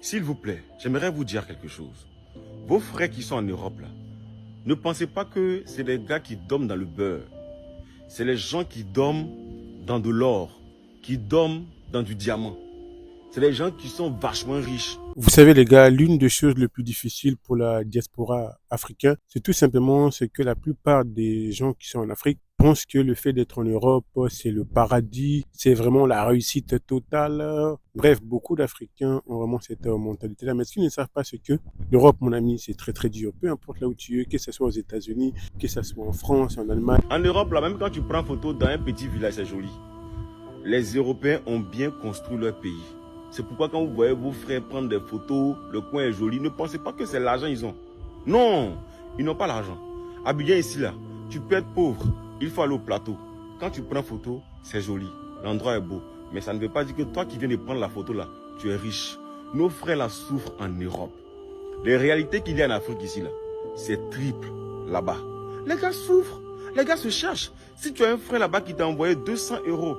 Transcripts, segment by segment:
S'il vous plaît, j'aimerais vous dire quelque chose. Vos frères qui sont en Europe, là, ne pensez pas que c'est des gars qui dorment dans le beurre. C'est les gens qui dorment dans de l'or, qui dorment dans du diamant. C'est les gens qui sont vachement riches. Vous savez les gars, l'une des choses les plus difficiles pour la diaspora africaine, c'est tout simplement ce que la plupart des gens qui sont en Afrique pensent que le fait d'être en Europe, c'est le paradis, c'est vraiment la réussite totale. Bref, beaucoup d'Africains ont vraiment cette mentalité-là. Mais ce qu'ils ne savent pas, c'est que l'Europe, mon ami, c'est très très dur. Peu importe là où tu es, que ce soit aux États-Unis, que ce soit en France, en Allemagne. En Europe, là, même quand tu prends photo dans un petit village, c'est joli. Les Européens ont bien construit leur pays. C'est pourquoi quand vous voyez vos frères prendre des photos, le coin est joli, ne pensez pas que c'est l'argent qu'ils ont. Non, ils n'ont pas l'argent. Abidjan ici, là, tu peux être pauvre, il faut aller au plateau. Quand tu prends photo, c'est joli, l'endroit est beau. Mais ça ne veut pas dire que toi qui viens de prendre la photo là, tu es riche. Nos frères là souffrent en Europe. Les réalités qu'il y a en Afrique ici, là, c'est triple là-bas. Les gars souffrent, les gars se cherchent. Si tu as un frère là-bas qui t'a envoyé 200 €,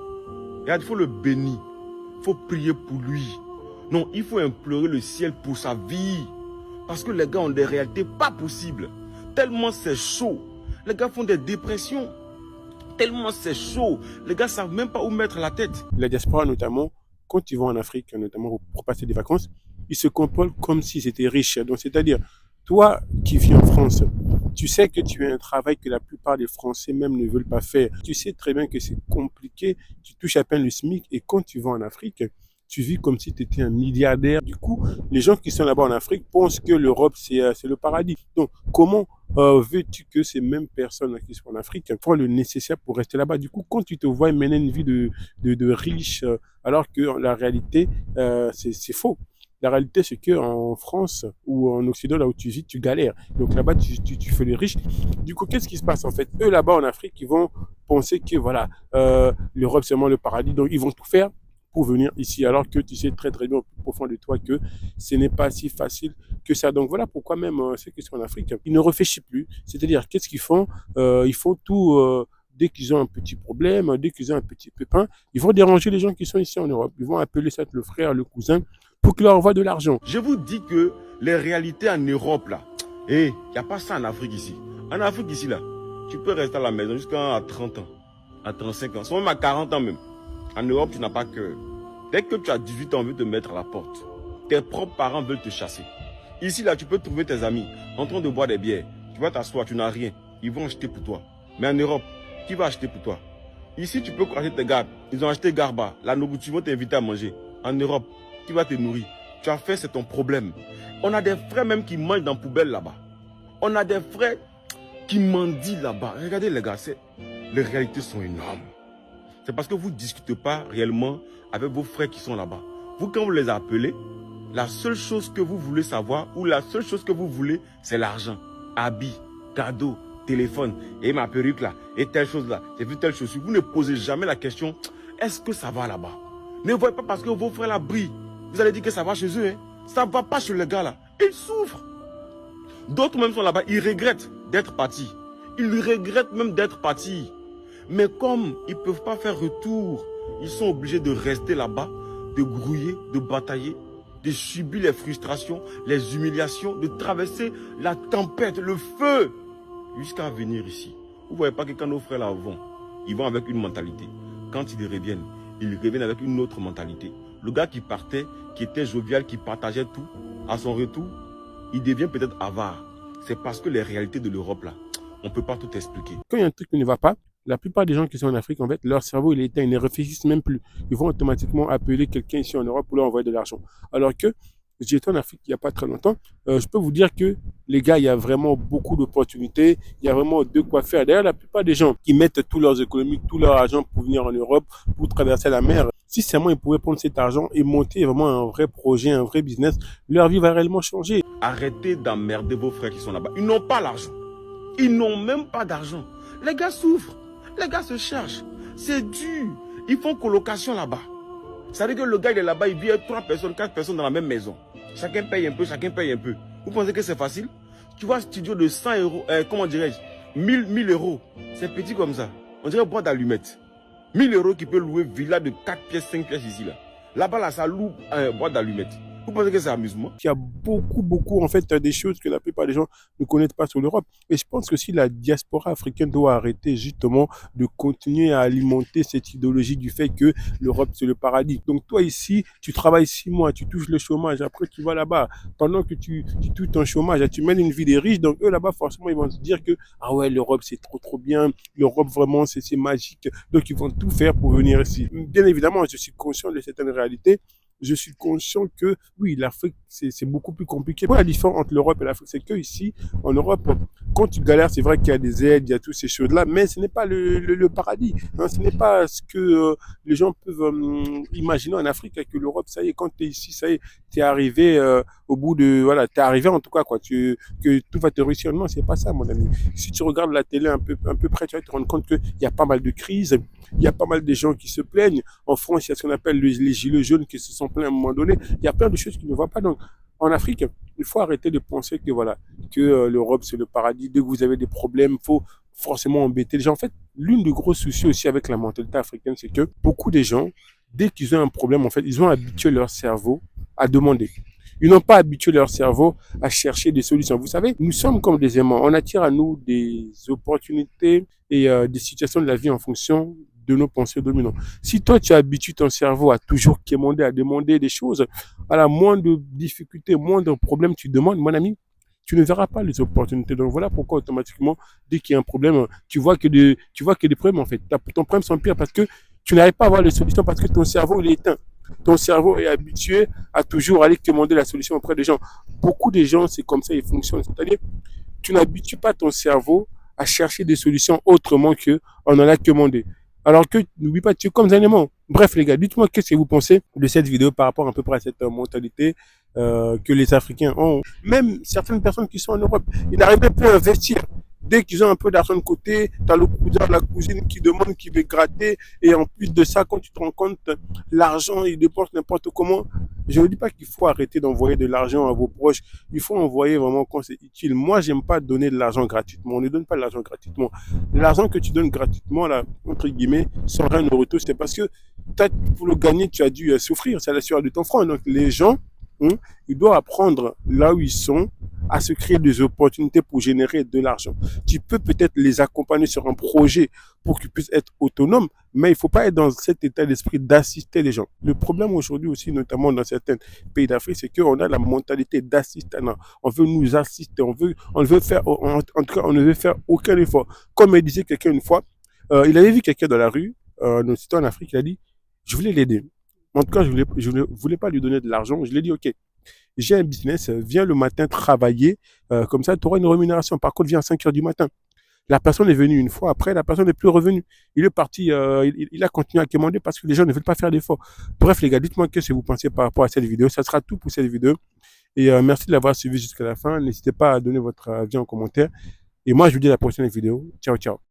regarde, il faut le bénir. Il faut prier pour lui. Non, il faut implorer le ciel pour sa vie. Parce que les gars ont des réalités pas possibles. Tellement c'est chaud. Les gars font des dépressions. Tellement c'est chaud. Les gars ne savent même pas où mettre la tête. La diaspora notamment, quand ils vont en Afrique, notamment pour passer des vacances, ils se comportent comme s'ils étaient riches. Donc c'est-à-dire, toi qui vis en France, tu sais que tu as un travail que la plupart des Français même ne veulent pas faire. Tu sais très bien que c'est compliqué, tu touches à peine le SMIC et quand tu vas en Afrique, tu vis comme si tu étais un milliardaire. Du coup, les gens qui sont là-bas en Afrique pensent que l'Europe, c'est le paradis. Donc, comment veux-tu que ces mêmes personnes qui sont en Afrique font le nécessaire pour rester là-bas? Du coup, quand tu te vois mener une vie de riche, alors que la réalité, c'est faux. La réalité, c'est qu'en France ou en Occident, là où tu vis, tu galères. Donc là-bas, tu fais les riches. Du coup, qu'est-ce qui se passe en fait? Eux, là-bas en Afrique, ils vont penser que voilà, l'Europe, c'est vraiment le paradis. Donc, ils vont tout faire pour venir ici. Alors que tu sais très très bien au plus profond de toi que ce n'est pas si facile que ça. Donc voilà pourquoi même ceux qui sont en Afrique, ils ne réfléchissent plus. C'est-à-dire, qu'est-ce qu'ils font? Ils font tout... dès qu'ils ont un petit problème, dès qu'ils ont un petit pépin, ils vont déranger les gens qui sont ici en Europe. Ils vont appeler ça le frère, le cousin, pour qu'il leur envoie de l'argent. Je vous dis que les réalités en Europe, là, il n'y a pas ça en Afrique ici. En Afrique ici, là, tu peux rester à la maison jusqu'à 30 ans, à 35 ans, soit même à 40 ans même. En Europe, tu n'as pas cœur. Dès que tu as 18 ans, on veut te mettre à la porte. Tes propres parents veulent te chasser. Ici, là, tu peux trouver tes amis en train de boire des bières. Tu vas t'asseoir, tu n'as rien. Ils vont acheter pour toi. Mais en Europe, qui va acheter pour toi? Ici, tu peux acheter tes gars. Ils ont acheté Garba. La nourriture, ils vont t'inviter à manger. En Europe, qui va te nourrir? Tu as faim, c'est ton problème. On a des frères même qui mangent dans la poubelle là-bas. On a des frères qui mendient là-bas. Regardez les gars, les réalités sont énormes. C'est parce que vous ne discutez pas réellement avec vos frères qui sont là-bas. Vous, quand vous les appelez, la seule chose que vous voulez savoir ou la seule chose que vous voulez, c'est l'argent. Habits, cadeaux, téléphone, et ma perruque là, et telle chose là, j'ai vu telle chose. Vous ne posez jamais la question, est-ce que ça va là-bas? Ne voyez pas parce que vos frères là brillent. Vous allez dire que ça va chez eux. Hein? Ça ne va pas chez les gars là. Ils souffrent. D'autres même sont là-bas, ils regrettent d'être partis. Ils regrettent même d'être partis. Mais comme ils ne peuvent pas faire retour, ils sont obligés de rester là-bas, de grouiller, de batailler, de subir les frustrations, les humiliations, de traverser la tempête, le feu, jusqu'à venir ici. Vous ne voyez pas que quand nos frères là vont, ils vont avec une mentalité. Quand ils reviennent avec une autre mentalité. Le gars qui partait, qui était jovial, qui partageait tout, à son retour, il devient peut-être avare. C'est parce que les réalités de l'Europe là, on ne peut pas tout expliquer. Quand il y a un truc qui ne va pas, la plupart des gens qui sont en Afrique, en fait, leur cerveau, il est éteint, ils ne réfléchissent même plus. Ils vont automatiquement appeler quelqu'un ici en Europe pour leur envoyer de l'argent. Alors que j'étais en Afrique il n'y a pas très longtemps, je peux vous dire que les gars, il y a vraiment beaucoup d'opportunités, il y a vraiment de quoi faire. D'ailleurs, la plupart des gens qui mettent tous leurs économies, tout leur argent pour venir en Europe, pour traverser la mer, si seulement ils pouvaient prendre cet argent et monter vraiment un vrai projet, un vrai business, leur vie va réellement changer. Arrêtez d'emmerder vos frères qui sont là-bas. Ils n'ont pas l'argent. Ils n'ont même pas d'argent. Les gars souffrent. Les gars se cherchent. C'est dur. Ils font colocation là-bas. Ça veut dire que le gars il est là-bas, il vit avec 3 personnes, 4 personnes dans la même maison. Chacun paye un peu, chacun paye un peu. Vous pensez que c'est facile? Tu vois un studio de 100 €, comment dirais-je, 1000 €. C'est petit comme ça. On dirait boîte d'allumettes. 1000 € qui peut louer villa de 4 pièces, 5 pièces ici là. Là-bas là, ça loue boîte d'allumettes. Vous pensez que c'est amusement? Il y a beaucoup, en fait, des choses que la plupart des gens ne connaissent pas sur l'Europe. Et je pense que si la diaspora africaine doit arrêter justement de continuer à alimenter cette idéologie du fait que l'Europe, c'est le paradis. Donc, toi, ici, tu travailles 6 mois, tu touches le chômage, après, tu vas là-bas. Pendant que tu touches ton chômage, tu mènes une vie des riches. Donc, eux, là-bas, forcément, ils vont se dire que, ah ouais, l'Europe, c'est trop bien. L'Europe, vraiment, c'est magique. Donc, ils vont tout faire pour venir ici. Bien évidemment, je suis conscient de certaines réalités. Je suis conscient que, oui, l'Afrique, c'est beaucoup plus compliqué. La différence entre l'Europe et l'Afrique, c'est que ici, en Europe, quand tu galères, c'est vrai qu'il y a des aides, il y a toutes ces choses-là, mais ce n'est pas le paradis. Hein, ce n'est pas ce que les gens peuvent imaginer en Afrique, que l'Europe, ça y est, quand tu es ici, ça y est, tu es arrivé au bout de, voilà, tu es arrivé en tout cas, quoi, que tout va te réussir. Non, c'est pas ça, mon ami. Si tu regardes la télé un peu près, tu vas te rendre compte qu'il y a pas mal de crises, il y a pas mal de gens qui se plaignent. En France, il y a ce qu'on appelle les gilets jaunes qui se sont plaints à un moment donné. Il y a plein de choses qui ne vont pas. Donc, en Afrique, il faut arrêter de penser que voilà, que l'Europe c'est le paradis. Dès que vous avez des problèmes, il faut forcément embêter les gens. En fait, l'une des gros soucis aussi avec la mentalité africaine, c'est que beaucoup de gens, dès qu'ils ont un problème, en fait, ils ont habitué leur cerveau à demander. Ils n'ont pas habitué leur cerveau à chercher des solutions. Vous savez, nous sommes comme des aimants. On attire à nous des opportunités et des situations de la vie en fonction de nos pensées dominantes. Si toi, tu habitues ton cerveau à toujours quémander, à demander des choses, à la moindre difficulté, moindre problème, tu demandes, mon ami, tu ne verras pas les opportunités. Donc voilà pourquoi automatiquement, dès qu'il y a un problème, tu vois que des problèmes en fait. Ton problème s'empire parce que tu n'arrives pas à avoir les solutions parce que ton cerveau il est éteint. Ton cerveau est habitué à toujours aller demander la solution auprès des gens. Beaucoup de gens, c'est comme ça, ils fonctionnent. C'est-à-dire, tu n'habitues pas ton cerveau à chercher des solutions autrement que on en a commandé. Alors que, n'oublie pas, tu es comme un aimant. Bref, les gars, dites-moi qu'est-ce que vous pensez de cette vidéo par rapport à peu près à cette mentalité que les Africains ont. Même certaines personnes qui sont en Europe, ils n'arrivent même plus à investir. Dès qu'ils ont un peu d'argent de côté, tu as le cousin, la cousine qui demande, qui veut gratter. Et en plus de ça, quand tu te rends compte, l'argent, ils dépensent n'importe comment. Je ne dis pas qu'il faut arrêter d'envoyer de l'argent à vos proches. Il faut envoyer vraiment quand c'est utile. Moi, j'aime pas donner de l'argent gratuitement. On ne donne pas de l'argent gratuitement. L'argent que tu donnes gratuitement, là, entre guillemets, sans rien de retour, c'est parce que pour le gagner, tu as dû souffrir. C'est à la sueur de ton front. Donc, les gens, ils doivent apprendre là où ils sont à se créer des opportunités pour générer de l'argent. Tu peux peut-être les accompagner sur un projet pour qu'ils puissent être autonomes, mais il ne faut pas être dans cet état d'esprit d'assister les gens. Le problème aujourd'hui aussi, notamment dans certains pays d'Afrique, c'est qu'on a la mentalité d'assistant. On veut nous assister, on veut faire, en tout cas, on ne veut faire aucun effort. Comme il disait quelqu'un une fois, il avait vu quelqu'un dans la rue, c'était en Afrique, il a dit, je voulais l'aider. En tout cas, je voulais pas lui donner de l'argent. Je lui ai dit, OK, j'ai un business, viens le matin travailler, comme ça, tu auras une rémunération. Par contre, viens à 5 heures du matin. La personne est venue une fois, après, la personne n'est plus revenue. Il est parti, il a continué à commander parce que les gens ne veulent pas faire d'efforts. Bref, les gars, dites-moi ce que vous pensez par rapport à cette vidéo. Ça sera tout pour cette vidéo. Et merci de l'avoir suivi jusqu'à la fin. N'hésitez pas à donner votre avis en commentaire. Et moi, je vous dis à la prochaine vidéo. Ciao, ciao.